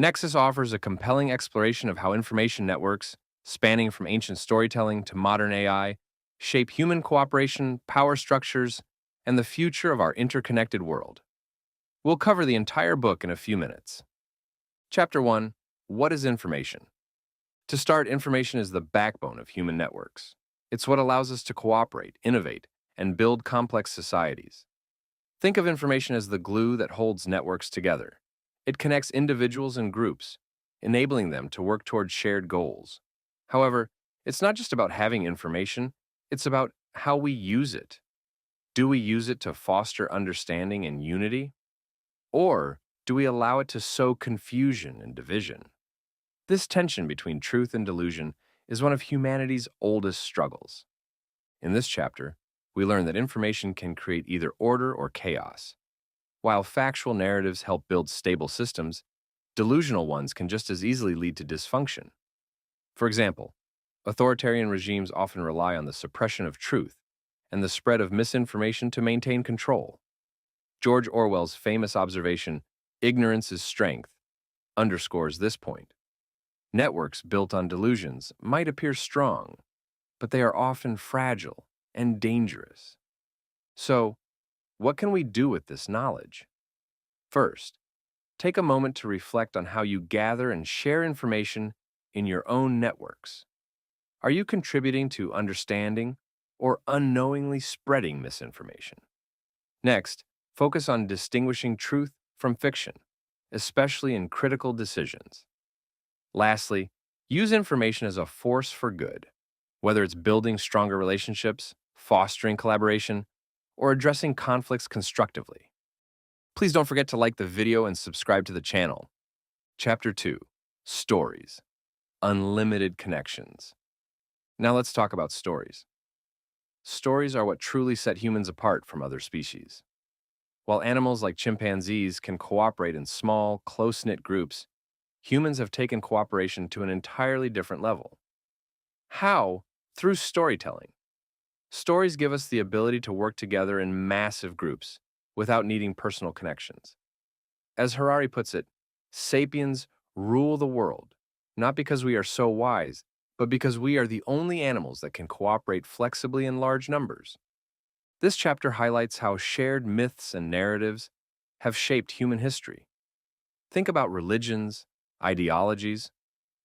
Nexus offers a compelling exploration of how information networks, spanning from ancient storytelling to modern AI, shape human cooperation, power structures, and the future of our interconnected world. We'll cover the entire book in a few minutes. Chapter 1. What is information? To start, information is the backbone of human networks. It's what allows us to cooperate, innovate, and build complex societies. Think of information as the glue that holds networks together. It connects individuals and groups, enabling them to work towards shared goals. However, it's not just about having information, it's about how we use it. Do we use it to foster understanding and unity? Or do we allow it to sow confusion and division? This tension between truth and delusion is one of humanity's oldest struggles. In this chapter, we learn that information can create either order or chaos. While factual narratives help build stable systems, delusional ones can just as easily lead to dysfunction. For example, authoritarian regimes often rely on the suppression of truth and the spread of misinformation to maintain control. George Orwell's famous observation, "Ignorance is strength," underscores this point. Networks built on delusions might appear strong, but they are often fragile and dangerous. So, what can we do with this knowledge? First, take a moment to reflect on how you gather and share information in your own networks. Are you contributing to understanding or unknowingly spreading misinformation? Next, focus on distinguishing truth from fiction, especially in critical decisions. Lastly, use information as a force for good, whether it's building stronger relationships, fostering collaboration, or addressing conflicts constructively. Please don't forget to like the video and subscribe to the channel. Chapter 2. Stories. Unlimited connections. Now let's talk about stories. Stories are what truly set humans apart from other species. While animals like chimpanzees can cooperate in small, close-knit groups, humans have taken cooperation to an entirely different level. How? Through storytelling. Stories give us the ability to work together in massive groups without needing personal connections. As Harari puts it, sapiens rule the world, not because we are so wise, but because we are the only animals that can cooperate flexibly in large numbers. This chapter highlights how shared myths and narratives have shaped human history. Think about religions, ideologies,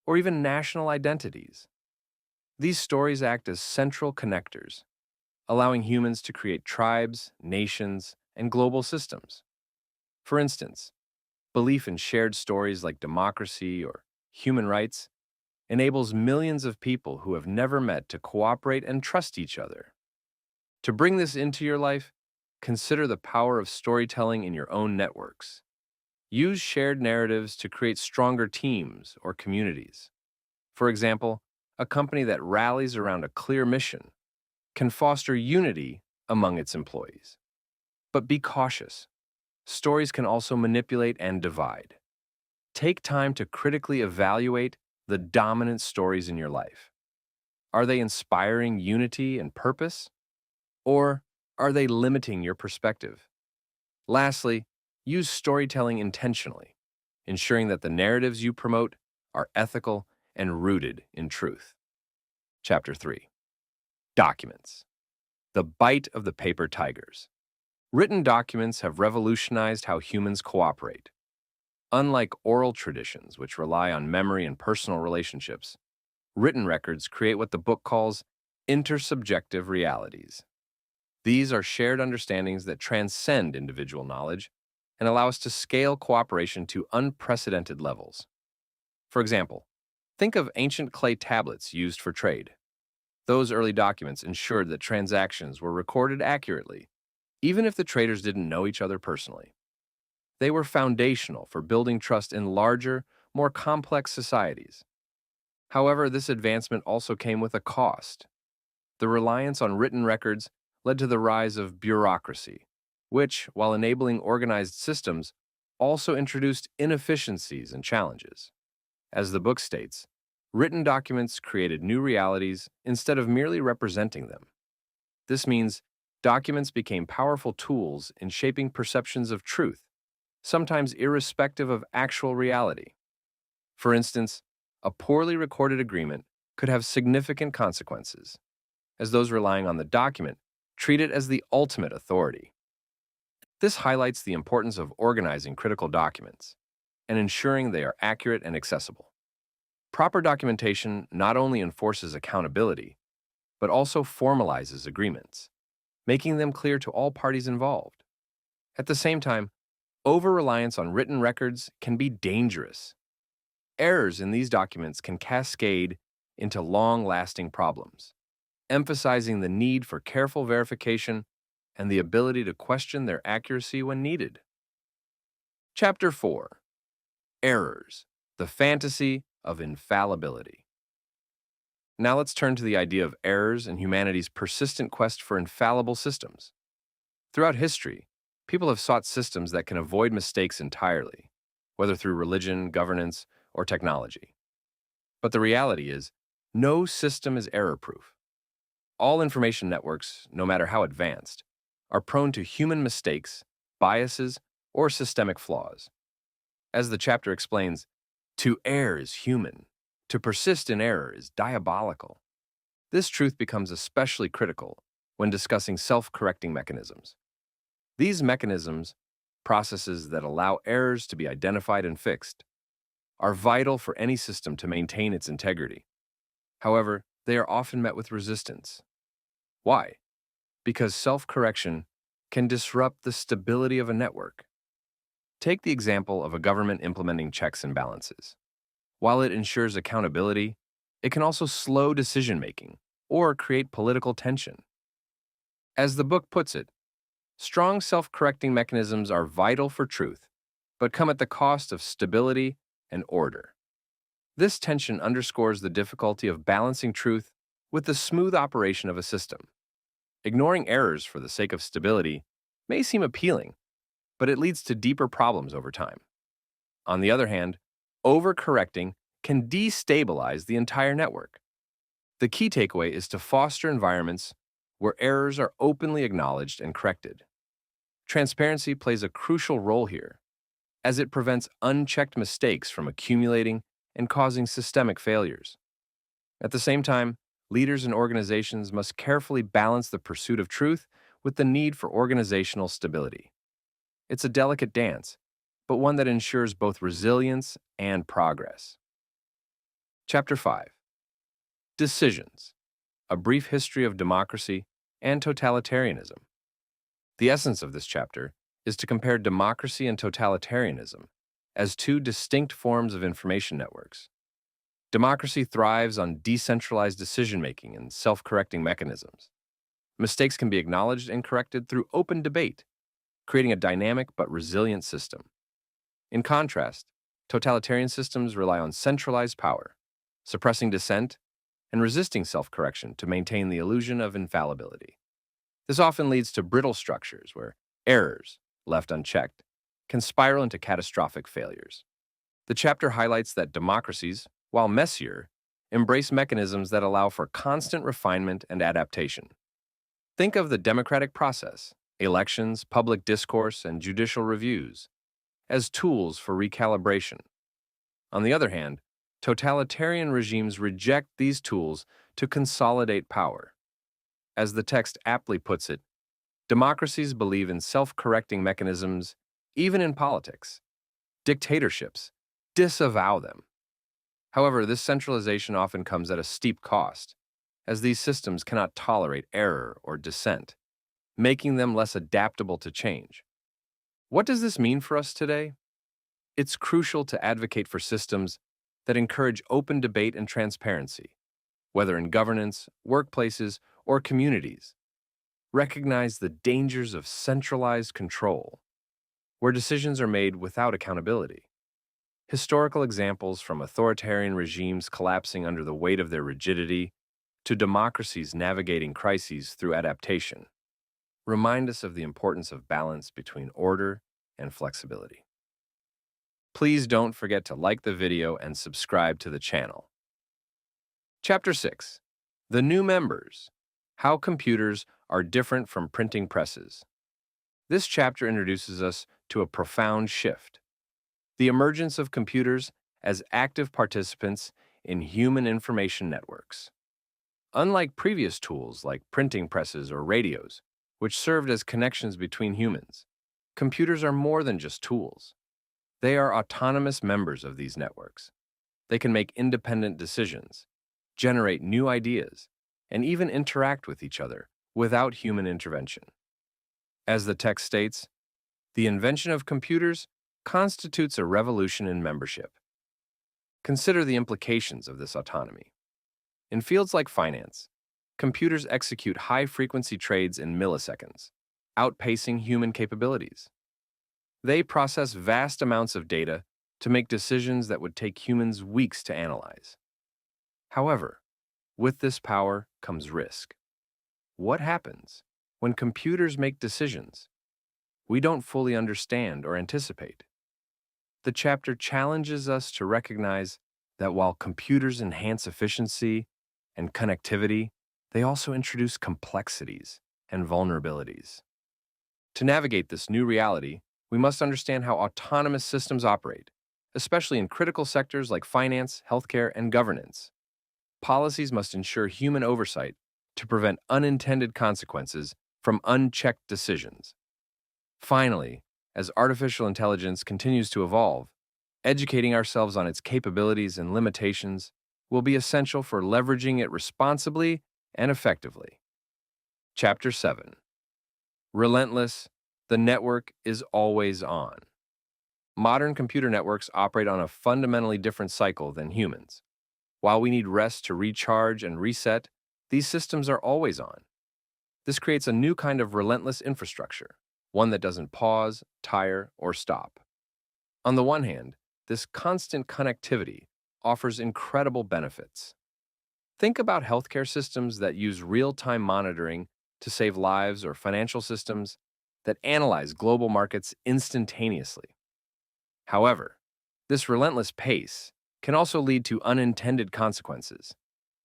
or even national identities. These stories act as central connectors, allowing humans to create tribes, nations, and global systems. For instance, belief in shared stories like democracy or human rights enables millions of people who have never met to cooperate and trust each other. To bring this into your life, consider the power of storytelling in your own networks. Use shared narratives to create stronger teams or communities. For example, a company that rallies around a clear mission can foster unity among its employees. But be cautious. Stories can also manipulate and divide. Take time to critically evaluate the dominant stories in your life. Are they inspiring unity and purpose? Or are they limiting your perspective? Lastly, use storytelling intentionally, ensuring that the narratives you promote are ethical and rooted in truth. Chapter 3. Documents. The bite of the paper tigers. Written documents have revolutionized how humans cooperate. Unlike oral traditions, which rely on memory and personal relationships, written records create what the book calls intersubjective realities. These are shared understandings that transcend individual knowledge and allow us to scale cooperation to unprecedented levels. For example, think of ancient clay tablets used for trade. Those early documents ensured that transactions were recorded accurately, even if the traders didn't know each other personally. They were foundational for building trust in larger, more complex societies. However, this advancement also came with a cost. The reliance on written records led to the rise of bureaucracy, which, while enabling organized systems, also introduced inefficiencies and challenges. As the book states, written documents created new realities instead of merely representing them. This means documents became powerful tools in shaping perceptions of truth, sometimes irrespective of actual reality. For instance, a poorly recorded agreement could have significant consequences, as those relying on the document treat it as the ultimate authority. This highlights the importance of organizing critical documents and ensuring they are accurate and accessible. Proper documentation not only enforces accountability, but also formalizes agreements, making them clear to all parties involved. At the same time, over-reliance on written records can be dangerous. Errors in these documents can cascade into long-lasting problems, emphasizing the need for careful verification and the ability to question their accuracy when needed. Chapter 4. Errors, the fantasy of infallibility. Now let's turn to the idea of errors and humanity's persistent quest for infallible systems. Throughout history, people have sought systems that can avoid mistakes entirely, whether through religion, governance, or technology. But the reality is, no system is error-proof. All information networks, no matter how advanced, are prone to human mistakes, biases, or systemic flaws. As the chapter explains, to err is human. To persist in error is diabolical. This truth becomes especially critical when discussing self-correcting mechanisms. These mechanisms, processes that allow errors to be identified and fixed, are vital for any system to maintain its integrity. However, they are often met with resistance. Why? Because self-correction can disrupt the stability of a network. Take the example of a government implementing checks and balances. While it ensures accountability, it can also slow decision-making or create political tension. As the book puts it, strong self-correcting mechanisms are vital for truth, but come at the cost of stability and order. This tension underscores the difficulty of balancing truth with the smooth operation of a system. Ignoring errors for the sake of stability may seem appealing, but it leads to deeper problems over time. On the other hand, overcorrecting can destabilize the entire network. The key takeaway is to foster environments where errors are openly acknowledged and corrected. Transparency plays a crucial role here, as it prevents unchecked mistakes from accumulating and causing systemic failures. At the same time, leaders and organizations must carefully balance the pursuit of truth with the need for organizational stability. It's a delicate dance, but one that ensures both resilience and progress. Chapter 5. Decisions, a brief history of democracy and totalitarianism. The essence of this chapter is to compare democracy and totalitarianism as two distinct forms of information networks. Democracy thrives on decentralized decision-making and self-correcting mechanisms. Mistakes can be acknowledged and corrected through open debate, creating a dynamic but resilient system. In contrast, totalitarian systems rely on centralized power, suppressing dissent and resisting self-correction to maintain the illusion of infallibility. This often leads to brittle structures where errors, left unchecked, can spiral into catastrophic failures. The chapter highlights that democracies, while messier, embrace mechanisms that allow for constant refinement and adaptation. Think of the democratic process, elections, public discourse, and judicial reviews, as tools for recalibration. On the other hand, totalitarian regimes reject these tools to consolidate power. As the text aptly puts it, democracies believe in self-correcting mechanisms even in politics. Dictatorships disavow them. However, this centralization often comes at a steep cost, as these systems cannot tolerate error or dissent, making them less adaptable to change. What does this mean for us today? It's crucial to advocate for systems that encourage open debate and transparency, whether in governance, workplaces, or communities. Recognize the dangers of centralized control, where decisions are made without accountability. Historical examples from authoritarian regimes collapsing under the weight of their rigidity to democracies navigating crises through adaptation remind us of the importance of balance between order and flexibility. Please don't forget to like the video and subscribe to the channel. Chapter 6. The New Members: How Computers Are Different from Printing Presses. This chapter introduces us to a profound shift: the emergence of computers as active participants in human information networks. Unlike previous tools like printing presses or radios, which served as connections between humans, computers are more than just tools. They are autonomous members of these networks. They can make independent decisions, generate new ideas, and even interact with each other without human intervention. As the text states, the invention of computers constitutes a revolution in membership. Consider the implications of this autonomy. In fields like finance, computers execute high-frequency trades in milliseconds, outpacing human capabilities. They process vast amounts of data to make decisions that would take humans weeks to analyze. However, with this power comes risk. What happens when computers make decisions we don't fully understand or anticipate? The chapter challenges us to recognize that while computers enhance efficiency and connectivity, they also introduce complexities and vulnerabilities. To navigate this new reality, we must understand how autonomous systems operate, especially in critical sectors like finance, healthcare, and governance. Policies must ensure human oversight to prevent unintended consequences from unchecked decisions. Finally, as artificial intelligence continues to evolve, educating ourselves on its capabilities and limitations will be essential for leveraging it responsibly and effectively. Chapter 7. Relentless, the network is always on. Modern computer networks operate on a fundamentally different cycle than humans. While we need rest to recharge and reset, these systems are always on. This creates a new kind of relentless infrastructure, one that doesn't pause, tire, or stop. On the one hand, this constant connectivity offers incredible benefits. Think about healthcare systems that use real-time monitoring to save lives or financial systems that analyze global markets instantaneously. However, this relentless pace can also lead to unintended consequences,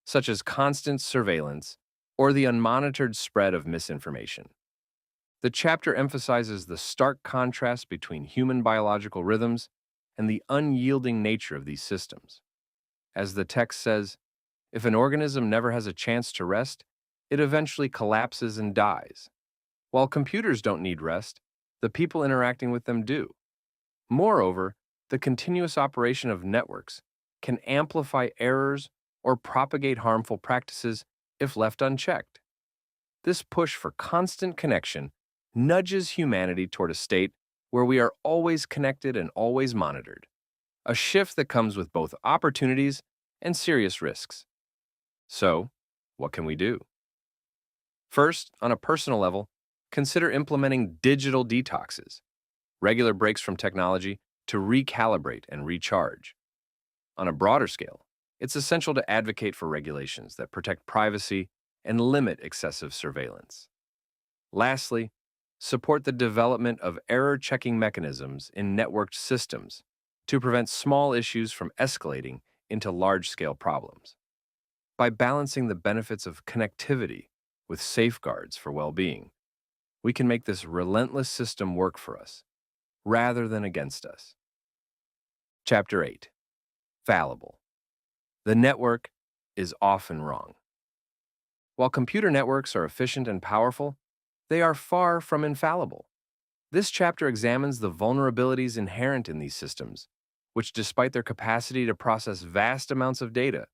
such as constant surveillance or the unmonitored spread of misinformation. The chapter emphasizes the stark contrast between human biological rhythms and the unyielding nature of these systems. As the text says, if an organism never has a chance to rest, it eventually collapses and dies. While computers don't need rest, the people interacting with them do. Moreover, the continuous operation of networks can amplify errors or propagate harmful practices if left unchecked. This push for constant connection nudges humanity toward a state where we are always connected and always monitored, a shift that comes with both opportunities and serious risks. So, what can we do? First, on a personal level, consider implementing digital detoxes, regular breaks from technology to recalibrate and recharge. On a broader scale, it's essential to advocate for regulations that protect privacy and limit excessive surveillance. Lastly, support the development of error-checking mechanisms in networked systems to prevent small issues from escalating into large-scale problems. By balancing the benefits of connectivity with safeguards for well-being, we can make this relentless system work for us, rather than against us. Chapter 8. Fallible. The network is often wrong. While computer networks are efficient and powerful, they are far from infallible. This chapter examines the vulnerabilities inherent in these systems, which, despite their capacity to process vast amounts of data,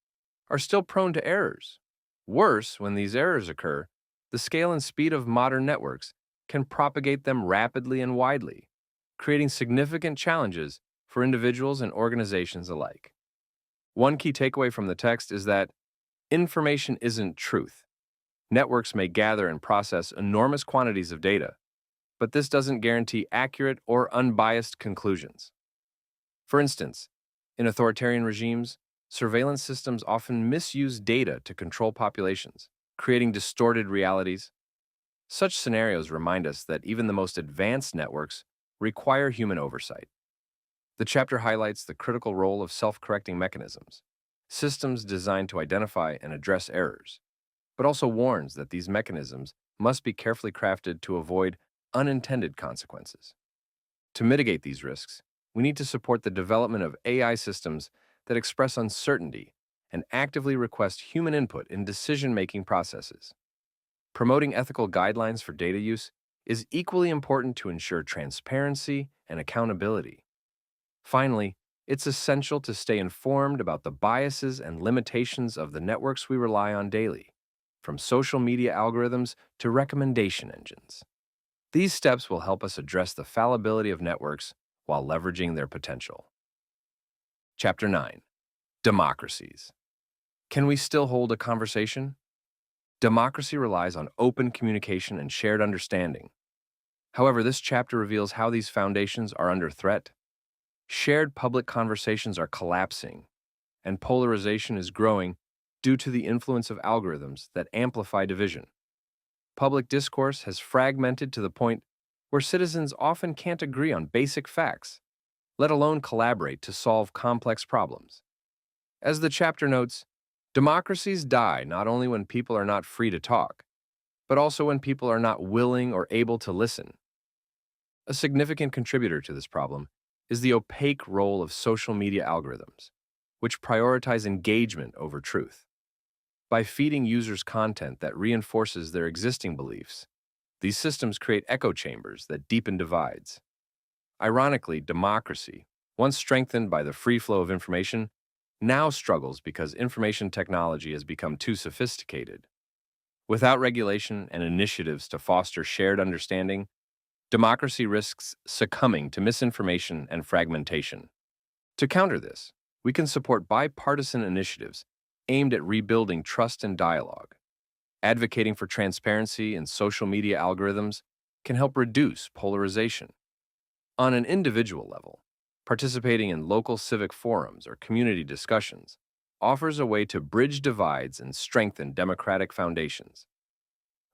are still prone to errors. Worse, when these errors occur, the scale and speed of modern networks can propagate them rapidly and widely, creating significant challenges for individuals and organizations alike. One key takeaway from the text is that information isn't truth. Networks may gather and process enormous quantities of data, but this doesn't guarantee accurate or unbiased conclusions. For instance, in authoritarian regimes, surveillance systems often misuse data to control populations, creating distorted realities. Such scenarios remind us that even the most advanced networks require human oversight. The chapter highlights the critical role of self-correcting mechanisms, systems designed to identify and address errors, but also warns that these mechanisms must be carefully crafted to avoid unintended consequences. To mitigate these risks, we need to support the development of AI systems that express uncertainty and actively request human input in decision-making processes. Promoting ethical guidelines for data use is equally important to ensure transparency and accountability. Finally, it's essential to stay informed about the biases and limitations of the networks we rely on daily, from social media algorithms to recommendation engines. These steps will help us address the fallibility of networks while leveraging their potential. Chapter 9. Democracies. Can we still hold a conversation? Democracy relies on open communication and shared understanding. However, this chapter reveals how these foundations are under threat. Shared public conversations are collapsing, and polarization is growing due to the influence of algorithms that amplify division. Public discourse has fragmented to the point where citizens often can't agree on basic facts, let alone collaborate to solve complex problems. As the chapter notes, democracies die not only when people are not free to talk, but also when people are not willing or able to listen. A significant contributor to this problem is the opaque role of social media algorithms, which prioritize engagement over truth. By feeding users content that reinforces their existing beliefs, these systems create echo chambers that deepen divides. Ironically, democracy, once strengthened by the free flow of information, now struggles because information technology has become too sophisticated. Without regulation and initiatives to foster shared understanding, democracy risks succumbing to misinformation and fragmentation. To counter this, we can support bipartisan initiatives aimed at rebuilding trust and dialogue. Advocating for transparency in social media algorithms can help reduce polarization. On an individual level, participating in local civic forums or community discussions offers a way to bridge divides and strengthen democratic foundations.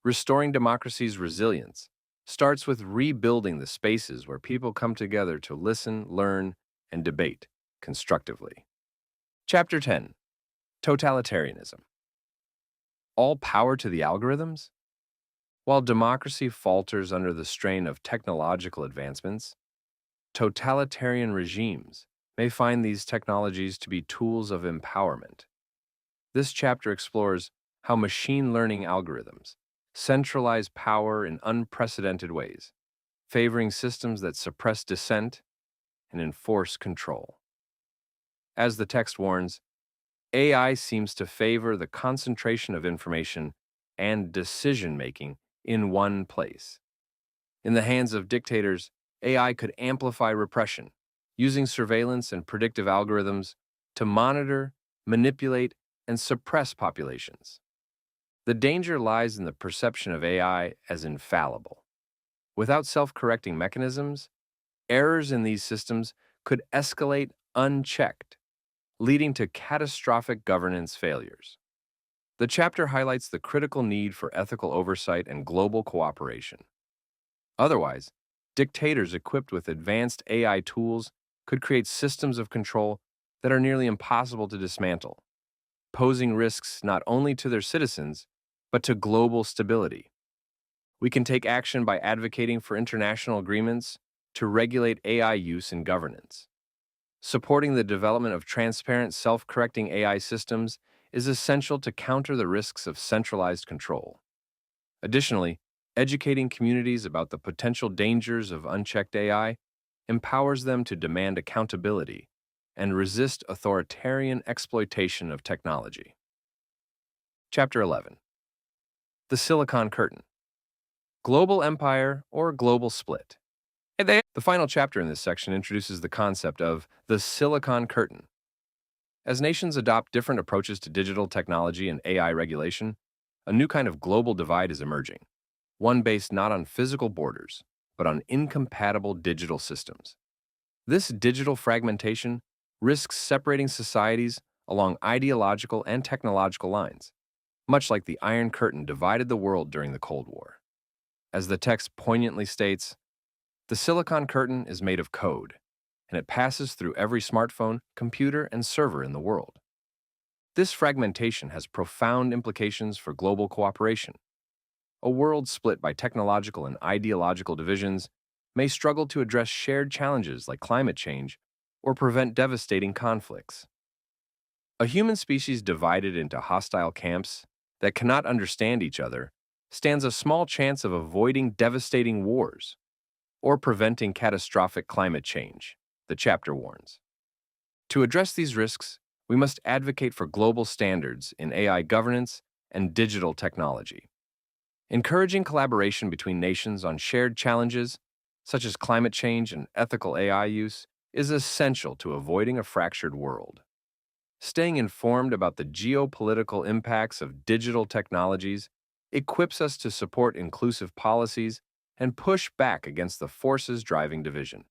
Restoring democracy's resilience starts with rebuilding the spaces where people come together to listen, learn, and debate constructively. Chapter 10. Totalitarianism. All power to the algorithms? While democracy falters under the strain of technological advancements, totalitarian regimes may find these technologies to be tools of empowerment. This chapter explores how machine learning algorithms centralize power in unprecedented ways, favoring systems that suppress dissent and enforce control. As the text warns, AI seems to favor the concentration of information and decision-making in one place. In the hands of dictators, AI could amplify repression, using surveillance and predictive algorithms to monitor, manipulate, and suppress populations. The danger lies in the perception of AI as infallible. Without self-correcting mechanisms, errors in these systems could escalate unchecked, leading to catastrophic governance failures. The chapter highlights the critical need for ethical oversight and global cooperation. Otherwise, dictators equipped with advanced AI tools could create systems of control that are nearly impossible to dismantle, posing risks not only to their citizens, but to global stability. We can take action by advocating for international agreements to regulate AI use in governance. Supporting the development of transparent, self-correcting AI systems is essential to counter the risks of centralized control. Additionally, educating communities about the potential dangers of unchecked AI empowers them to demand accountability and resist authoritarian exploitation of technology. Chapter 11. The Silicon Curtain. Global empire or global split. The final chapter in this section introduces the concept of the Silicon Curtain. As nations adopt different approaches to digital technology and AI regulation, a new kind of global divide is emerging, one based not on physical borders, but on incompatible digital systems. This digital fragmentation risks separating societies along ideological and technological lines, much like the Iron Curtain divided the world during the Cold War. As the text poignantly states, the Silicon Curtain is made of code, and it passes through every smartphone, computer, and server in the world. This fragmentation has profound implications for global cooperation. A world split by technological and ideological divisions may struggle to address shared challenges like climate change or prevent devastating conflicts. A human species divided into hostile camps that cannot understand each other stands a small chance of avoiding devastating wars or preventing catastrophic climate change, the chapter warns. To address these risks, we must advocate for global standards in AI governance and digital technology. Encouraging collaboration between nations on shared challenges, such as climate change and ethical AI use, is essential to avoiding a fractured world. Staying informed about the geopolitical impacts of digital technologies equips us to support inclusive policies and push back against the forces driving division.